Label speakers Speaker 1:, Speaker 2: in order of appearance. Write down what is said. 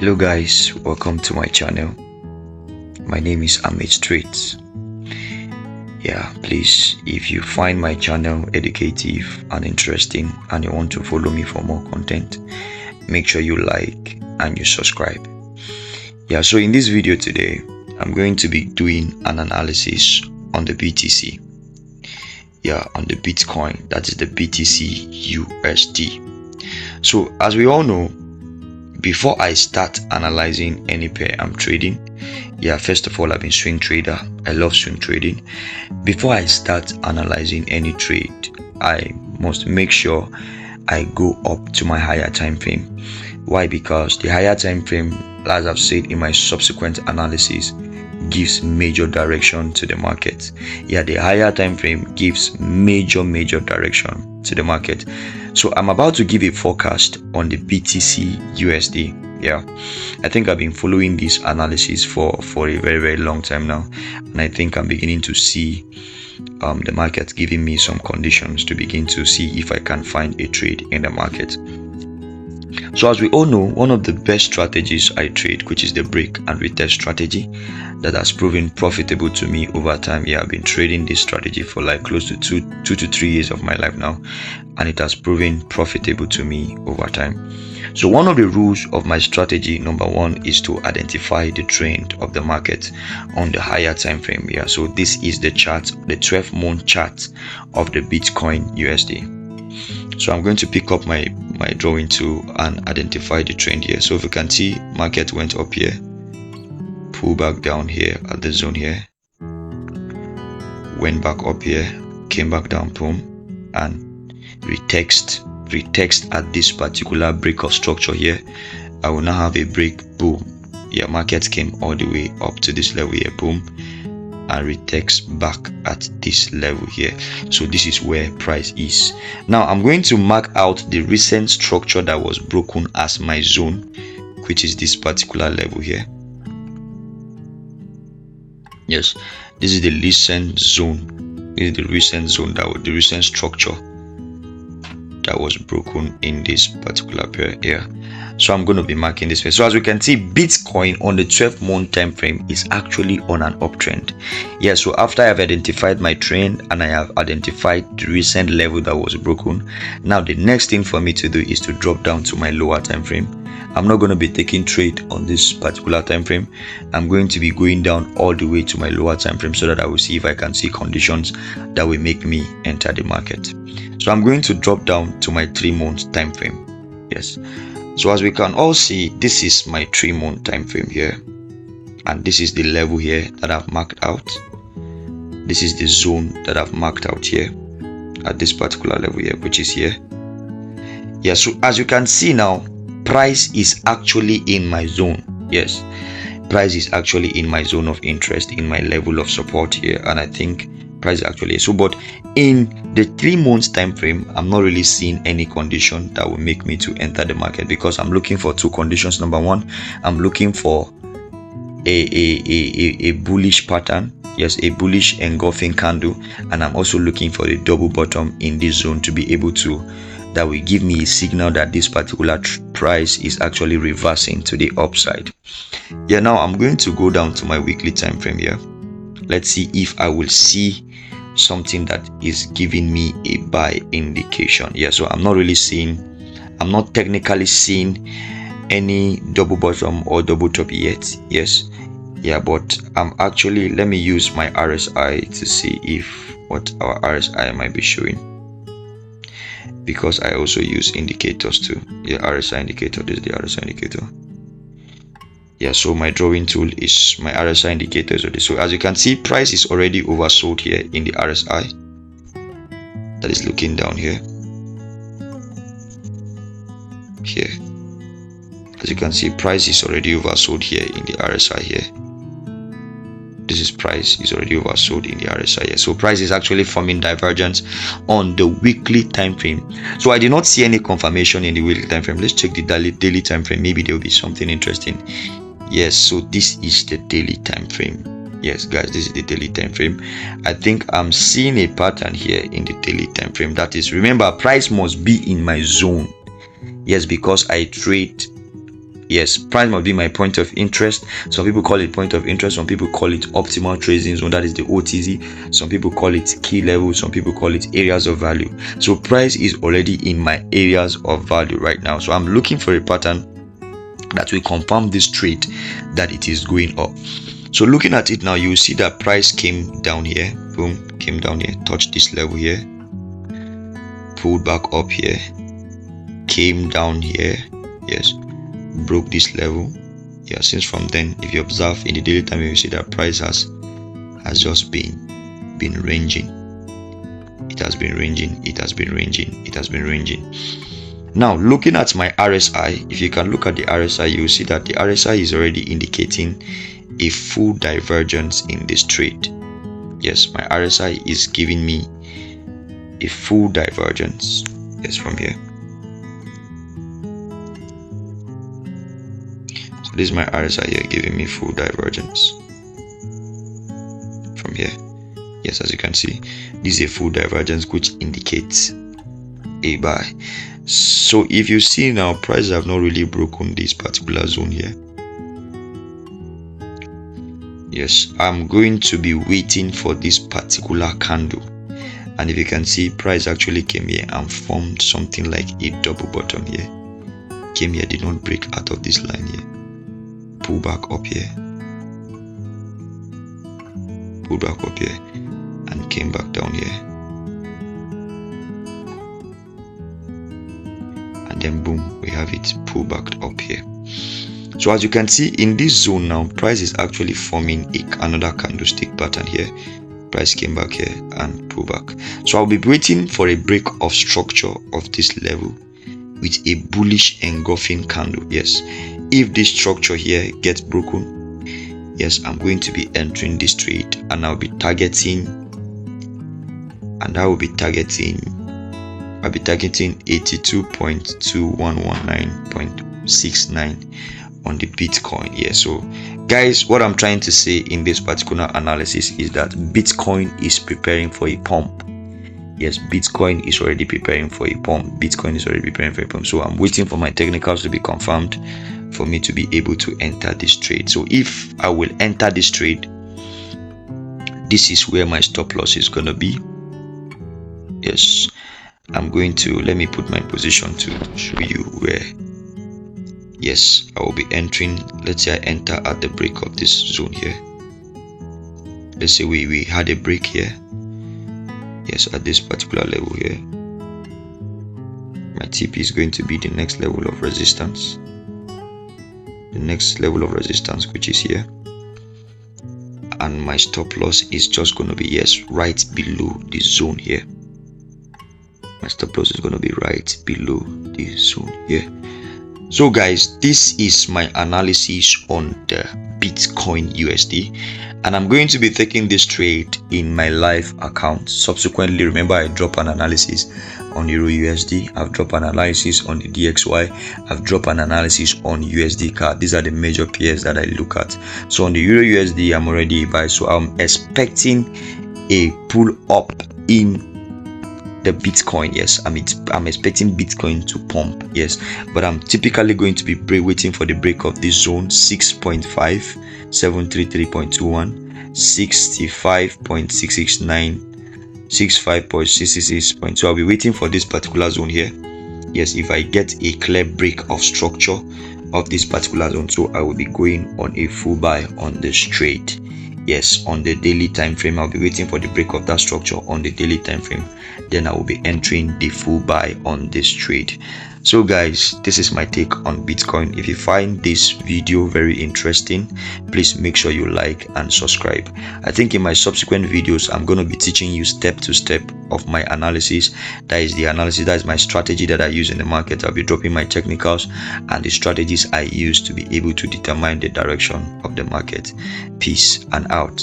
Speaker 1: Hello guys, welcome to my channel. My name is Ahmed Trades. Please, if you find my channel educative and interesting and you want to follow me for more content, make sure you like and you subscribe. So in this video today, I'm going to be doing an analysis on the BTC. On the Bitcoin, that is the BTCUSD. So as we all know, before I start analyzing any pair I'm trading, first of all, I've been swing trader. I love swing trading. Before I start analyzing any trade, I must make sure I go up to my higher time frame. Why? Because the higher time frame, as I've said in my subsequent analysis, gives major direction to the market. The higher time frame gives major direction to the market. So I'm about to give a forecast on the BTCUSD. I think I've been following this analysis for a very long time now, and I think I'm beginning to see the market giving me some conditions to begin to see if I can find a trade in the market. So as we all know, one of the best strategies I trade, which is the break and retest strategy, that has proven profitable to me over time. I've been trading this strategy for like close to two to 3 years of my life now, and it has proven profitable to me over time. So one of the rules of my strategy, number one, is to identify the trend of the market on the higher time frame. So this is the chart, the 12-month chart of the Bitcoin USD. So I'm going to pick up my drawing tool and identify the trend here. So if you can see, market went up here, pull back down here at the zone here, went back up here, came back down, boom, and retest at this particular break of structure here. I will now have a break, boom, market came all the way up to this level here, boom, and retest back at this level here. So this is where price is. Now I'm going to mark out the recent structure that was broken as my zone, which is this particular level here. This is the recent zone. This is the recent zone, that was the recent structure that was broken in this particular pair here. So I'm going to be marking this way. So as we can see, Bitcoin on the 12-month time frame is actually on an uptrend. So after I have identified my trend and I have identified the recent level that was broken, now the next thing for me to do is to drop down to my lower time frame. I'm not going to be taking trade on this particular time frame. I'm going to be going down all the way to my lower time frame so that I will see if I can see conditions that will make me enter the market. So I'm going to drop down to my 3-month time frame. So as we can all see, this is my 3-month time frame here, and this is the level here that I've marked out. This is the zone that I've marked out here at this particular level here, which is here. So as you can see now, price is actually in my zone. Price is actually in my zone of interest, in my level of support here, and I think price actually so. But in the 3 months time frame, I'm not really seeing any condition that will make me to enter the market, because I'm looking for two conditions. Number one, I'm looking for a bullish pattern, a bullish engulfing candle, and I'm also looking for a double bottom in this zone to be able to, that will give me a signal that this particular price is actually reversing to the upside. Now I'm going to go down to my weekly time frame here. Let's see if I will see something that is giving me a buy indication. So I'm not technically seeing any double bottom or double top yet. But I'm actually, let me use my RSI to see if what our RSI might be showing, because I also use indicators too. RSI indicator. This is the RSI indicator. So my drawing tool is my RSI indicators. So as you can see, price is already oversold here in the RSI. That is looking down here. As you can see, price is already oversold here in the RSI here. This is price is already oversold in the RSI here. So price is actually forming divergence on the weekly time frame. So I did not see any confirmation in the weekly time frame. Let's check the daily time frame. Maybe there will be something interesting. So this is the daily time frame. Guys, this is the daily time frame. I think I'm seeing a pattern here in the daily time frame. That is, remember, price must be in my zone. Because I trade Yes, price must be my point of interest. Some people call it point of interest, some people call it optimal trading zone, that is the OTZ. Some people call it key level, some people call it areas of value. So price is already in my areas of value right now. So I'm looking for a pattern that will confirm this trade that it is going up. So looking at it now, you will see that price came down here, boom, came down here, touched this level here, pulled back up here, came down here, yes, broke this level. Yeah, since from then, if you observe in the daily time, you will see that price has just been ranging. It has been ranging, it has been ranging, it has been ranging. Now looking at my RSI, if you can look at the RSI, you will see that the RSI is already indicating a full divergence in this trade. Yes, my RSI is giving me a full divergence. Yes, from here. So this is my RSI here giving me full divergence from here. Yes, as you can see, this is a full divergence which indicates a buy. So if you see now, prices have not really broken this particular zone here. Yes, I'm going to be waiting for this particular candle, and if you can see, price actually came here and formed something like a double bottom here. Came here, did not break out of this line here, pull back up here, pull back up here, and came back down here, and then boom, we have it pull back up here. So as you can see in this zone now, price is actually forming another candlestick pattern here. Price came back here and pull back. So I'll be waiting for a break of structure of this level with a bullish engulfing candle. Yes, if this structure here gets broken, yes, I'm going to be entering this trade, and I'll be targeting, and I will be targeting, I'll be targeting 82.2119.69 on the Bitcoin here. So guys, what I'm trying to say in this particular analysis is that Bitcoin is preparing for a pump. Yes, Bitcoin is already preparing for a pump. Bitcoin is already preparing for a pump. So I'm waiting for my technicals to be confirmed for me to be able to enter this trade. So if I will enter this trade, this is where my stop loss is going to be. Yes, I'm going to, let me put my position to show you where. Yes, I will be entering. Let's say I enter at the break of this zone here. Let's say we had a break here. Yes, at this particular level here. My TP is going to be the next level of resistance. The next level of resistance, which is here. And my stop loss is just going to be, yes, right below this zone here. My stop loss is going to be right below this zone here. So guys, this is my analysis on the Bitcoin USD, and I'm going to be taking this trade in my live account. Subsequently, remember, I drop an analysis on Euro USD, I've dropped an analysis on the DXY, I've dropped an analysis on USD CAD. These are the major pairs that I look at. So on the Euro USD, I'm already a buy, so I'm expecting a pull up in the Bitcoin. Yes, I'm expecting Bitcoin to pump. Yes, but I'm typically going to be waiting for the break of this zone 6.5, 733.21, 65.669, 65.666. So I'll be waiting for this particular zone here. Yes, if I get a clear break of structure of this particular zone, so I will be going on a full buy on this trade. Yes, on the daily time frame, I'll be waiting for the break of that structure on the daily time frame. Then I will be entering the full buy on this trade. So guys, this is my take on Bitcoin. If you find this video very interesting, please make sure you like and subscribe. I think in my subsequent videos, I'm going to be teaching you step to step of my analysis. That is the analysis, that is my strategy that I use in the market. I'll be dropping my technicals and the strategies I use to be able to determine the direction of the market. Peace and out.